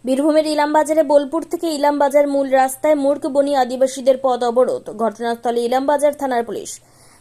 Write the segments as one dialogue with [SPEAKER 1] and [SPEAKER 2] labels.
[SPEAKER 1] বীরভূমের ইলামবাজারে বোলপুর থেকে ইলামবাজার মূল রাস্তায় মূর্খবনী আদিবাসীদের পথ অবরোধ। ঘটনাস্থলে ইলামবাজার থানার পুলিশ।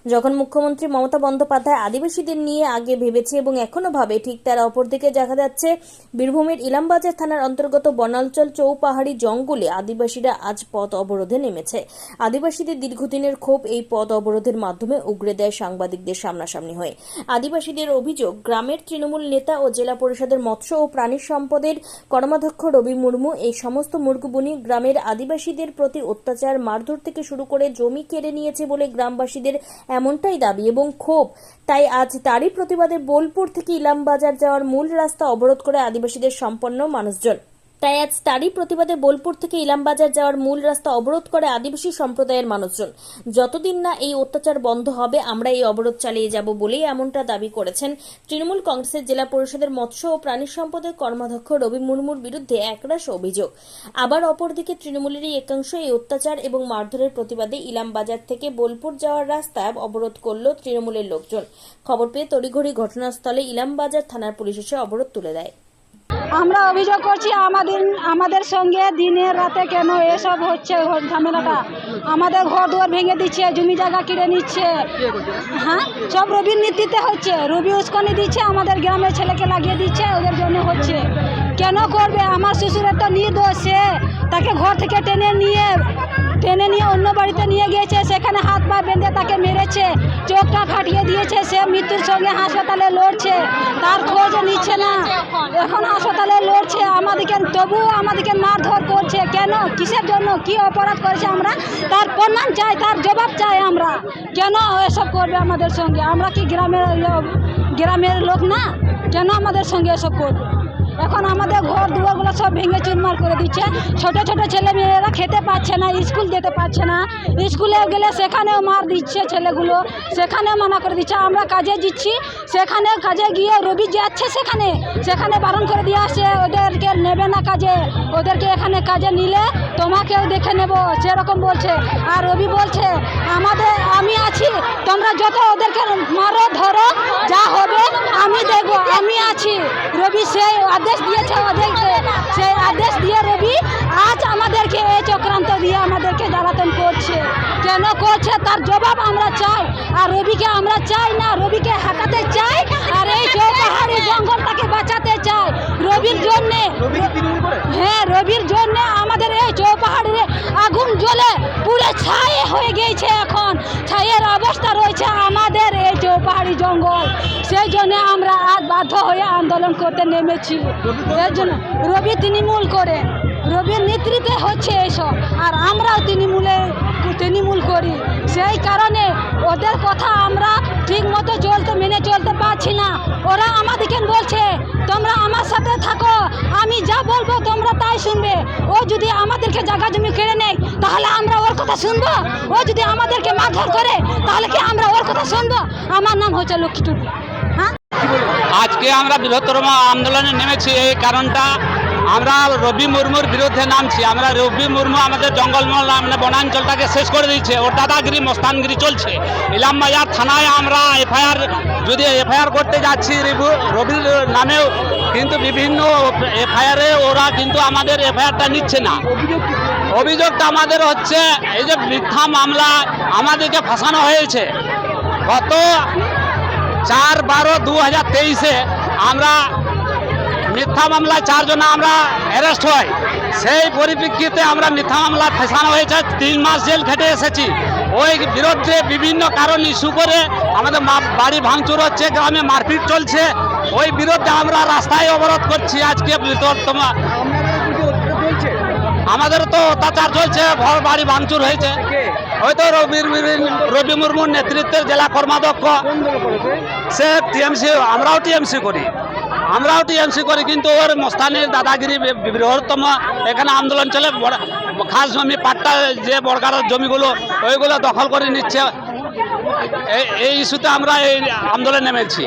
[SPEAKER 1] যখন মুখ্যমন্ত্রী মমতা বন্দ্যোপাধ্যায় আদিবাসীদের নিয়ে আগে ভেবেছে এবং এখনো ভাবে, ঠিক তার অপরদিকে দেখা যাচ্ছে বীরভূমের ইলামবাজার থানার অন্তর্গত বনাঞ্চল চৌপাহাড়ি জঙ্গলে আদিবাসীরা আজ পথ অবরোধে নেমেছে। আদিবাসীদের দীর্ঘদিনের ক্ষোভ এই পথ অবরোধের মাধ্যমে উগরে দেয় সাংবাদিকদের সামনাসামনি হয়ে। আদিবাসীদের অভিযোগ, গ্রামের তৃণমূল নেতা ও জেলা পরিষদের মৎস্য ও প্রাণী সম্পদের কর্মাধ্যক্ষ রবি মুর্মু এই সমস্ত মূর্খবনী গ্রামের আদিবাসীদের প্রতি অত্যাচার, মারধর থেকে শুরু করে জমি কেড়ে নিয়েছে বলে গ্রামবাসীদের এমনটাই দাবি এবং ক্ষোভ। তাই আজ তারই প্রতিবাদে বোলপুর থেকে ইলামবাজার যাওয়ার মূল রাস্তা অবরোধ করে আদিবাসীদের সম্পন্ন মানুষজন। যতদিন না এই অত্যাচার বন্ধ হবে আমরা এই অবরোধ চালিয়ে যাব বলেই এমনটা দাবি করেছেন তৃণমূল কংগ্রেসের জেলা পরিষদের মৎস্য ও প্রাণী সম্পদের কর্মাধ্যক্ষ রবি মুর্মুর বিরুদ্ধে একরাশ অভিযোগ। আবার অপরদিকে তৃণমূলেরই একাংশ এই অত্যাচার এবং মারধরের প্রতিবাদে ইলামবাজার থেকে বোলপুর যাওয়ার রাস্তা অবরোধ করল তৃণমূলের লোকজন। খবর পেয়ে তড়িঘড়ি ঘটনাস্থলে ইলামবাজার থানার পুলিশ এসে অবরোধ তুলে দেয়।
[SPEAKER 2] আমরা অভিযোগ করছি আমাদের সঙ্গে দিনের রাতে কেন এসব হচ্ছে ঝামেলাটা। আমাদের ঘর দুয়ার ভেঙে দিচ্ছে, জমি জায়গা কিনে নিচ্ছে। হ্যাঁ, সব রবির নীতিতে হচ্ছে। রবি উস্কানি দিচ্ছে, আমাদের গ্রামের ছেলেকে লাগিয়ে দিচ্ছে, ওদের জন্য হচ্ছে। কেন করবে? আমার শ্বশুরের তো নির্দোষ, সে তাকে ঘর থেকে টেনে নিয়ে অন্য বাড়িতে নিয়ে গিয়েছে, সেখানে হাত পা বেঁধে তাকে মেরেছে, চোখটা ফাটিয়ে দিয়েছে। সে মৃত্যুর সঙ্গে হাসপাতালে লড়ছে, তার খোঁজ নিচ্ছে না, এখন হাসপাতালে লড়ছে। তবুও আমাদেরকে মারধর করছে। কেন? কিসের জন্য? কি অপরাধ করেছে আমরা? তার প্রমাণ চাই, তার জবাব চাই আমরা। কেন এসব করবে আমাদের সঙ্গে? আমরা কি গ্রামের লোক না? কেন আমাদের সঙ্গে এসব করবে? এখন আমাদের ঘর দুয়ারগুলো সব ভেঙে চুরমার করে দিচ্ছে। ছোট ছোট ছেলে মেয়েরা খেতে পাচ্ছে না, স্কুল যেতে পারছে না। স্কুলে গেলে সেখানেও মার দিচ্ছে ছেলেগুলো, সেখানে মানা করে দিচ্ছে। আমরা কাজে দিচ্ছি, সেখানে কাজে গিয়ে রবি যাচ্ছে, সেখানে বারণ করে দিয়ে আসছে, ওদেরকে নেবে না কাজে, ওদেরকে এখানে কাজে নিলে তোমাকেও দেখে নেব, সেরকম বলছে। আর রবি বলছে আমি আছি, তোমরা যত ওদেরকে মারো ধরো, যা হবে আমি দেখবো, আমি আছি। রবি সেই আদেশ দিয়েছে ওদেরকে, সেই আদেশ দিয়ে রবি আজ আমাদেরকে এই চক্রান্ত দিয়ে আমাদেরকে জ্বালাতন করছে। কেন করছে তার জবাব আমরা চাই। আর রবিকে আমরা চাই না, রবিকে হাঁটাতে চাই, আর এই চৌপাহাড়ি জঙ্গলটাকে বাঁচাতে চাই রবির জন্যে। হ্যাঁ, রবির জন্যে আমাদের এই চৌপাহাড়ির আগুন জ্বলে পুরো ছাই হয়ে গিয়েছে। এখন ছাইয়ের অবস্থা রয়েছে আমাদের এই চৌপাহাড়ি জঙ্গল। সেই জন্য আমরা আজ বাধ্য হয়ে আন্দোলন করতে নেমেছি। এর জন্য রবি তৃণমূল করে, রবির নেতৃত্বে হচ্ছে এসব, আর আমরাও তৃণমূল করি। সেই কারণে ওদের কথা আমরা ঠিক মতো মেনে চলতে পারছি না। ওরা আমাদেরকে বলছে তোমরা আমার সাথে থাকো, আমি যা বলবো তোমরা তাই শুনবে। ও যদি আমাদেরকে জায়গা জমি কেড়ে নেয় তাহলে আমরা ওর কথা শুনবো? ও যদি আমাদেরকে মারধর করে তাহলে কি আমরা ওর কথা শুনবো? আমার নাম হচ্ছে লক্ষ্মী টুডু। হ্যাঁ,
[SPEAKER 3] আজকে আমরা বৃহত্তর আন্দোলনে নেমেছি। এই কারণটা, আমরা রবি মুর্মুর বিরুদ্ধে নামছি। রবি মুর্মু আমাদের জঙ্গলমহল বনাঞ্চলটাকে শেষ করে দিচ্ছে। ওর দাদাগিরি মস্তানগিরি চলছে। ইলামবাজার থানায় আমরা এফআইআর করতে যাচ্ছি রবির নামেও, কিন্তু বিভিন্ন এফআইআরে ওরা কিন্তু আমাদের এফআইআরটা নিচ্ছে না। অভিযোগটা আমাদের হচ্ছে এই যে মিথ্যা মামলা আমাদেরকে ফাঁসানো হয়েছে। গত 4/12/2023 আমরা মিথ্যা মামলায় 4 জন আমরা অ্যারেস্ট হয়। সেই পরিপ্রেক্ষিতে আমরা মিথ্যা মামলা ফাঁসানো হয়েছে, 3 মাস জেল খেটে এসেছি। ওই বিরুদ্ধে বিভিন্ন কারণ ইস্যু করে আমাদের বাড়ি ভাঙচুর হচ্ছে, গ্রামে মারপিট চলছে। ওই বিরুদ্ধে আমরা রাস্তায় অবরোধ করছি। আজকে আমাদের তো অত্যাচার চলছে, ঘর বাড়ি ভাঙচুর হয়েছে। হয়তো রবি মুর্মুর নেতৃত্বের জেলা কর্মাধ্যক্ষ, সে টিএমসি, আমরাও টিএমসি করি, কিন্তু ওর মস্তানের দাদাগিরি বৃহত্তম এখানে আন্দোলন চলে। খাস জমি পাট্টা যে বড়গাড়ার জমিগুলো ওইগুলো দখল করে নিচ্ছে। এই ইস্যুতে আমরা এই আন্দোলন নেমেছি।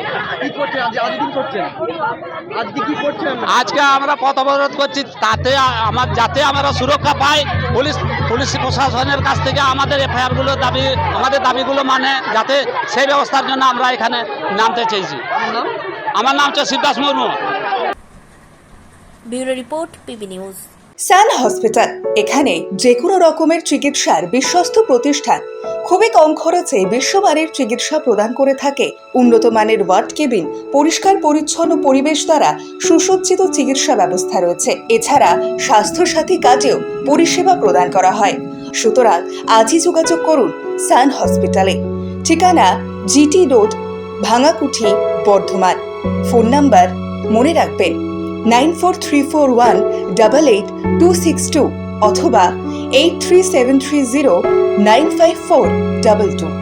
[SPEAKER 3] আজকে আমরা পথ অবরোধ করছি যাতে আমরা সুরক্ষা পাই। পুলিশ প্রশাসনের কাছ থেকে আমাদের এফআইআরগুলো আমাদের দাবিগুলো যাতে সেই ব্যবস্থার জন্য আমরা এখানে নামতে চেয়েছি। আমার নাম হচ্ছে Shibdas Murmu.
[SPEAKER 1] Bureau report PB news.
[SPEAKER 4] Sun hospital, এখানে যে কোনো রকমের চিকিৎসার বিশ্বস্ত প্রতিষ্ঠান। খুবই কম খরচে বিশ্বমানের চিকিৎসা প্রদান করে থাকে। উন্নত মানের ওয়ার্ড কেবিন, পরিষ্কার পরিচ্ছন্ন পরিবেশ দ্বারা সুসজ্জিত চিকিৎসা ব্যবস্থা রয়েছে। এছাড়া স্বাস্থ্যসাথী কাজেও পরিষেবা প্রদান করা হয়। সুতরাং আজই যোগাযোগ করুন সান হসপিটালে। ঠিকানা GT road, Bhangakuthi, Bardhaman. Phone number মনে রাখবেন 9434188262 অথবা 83730954222।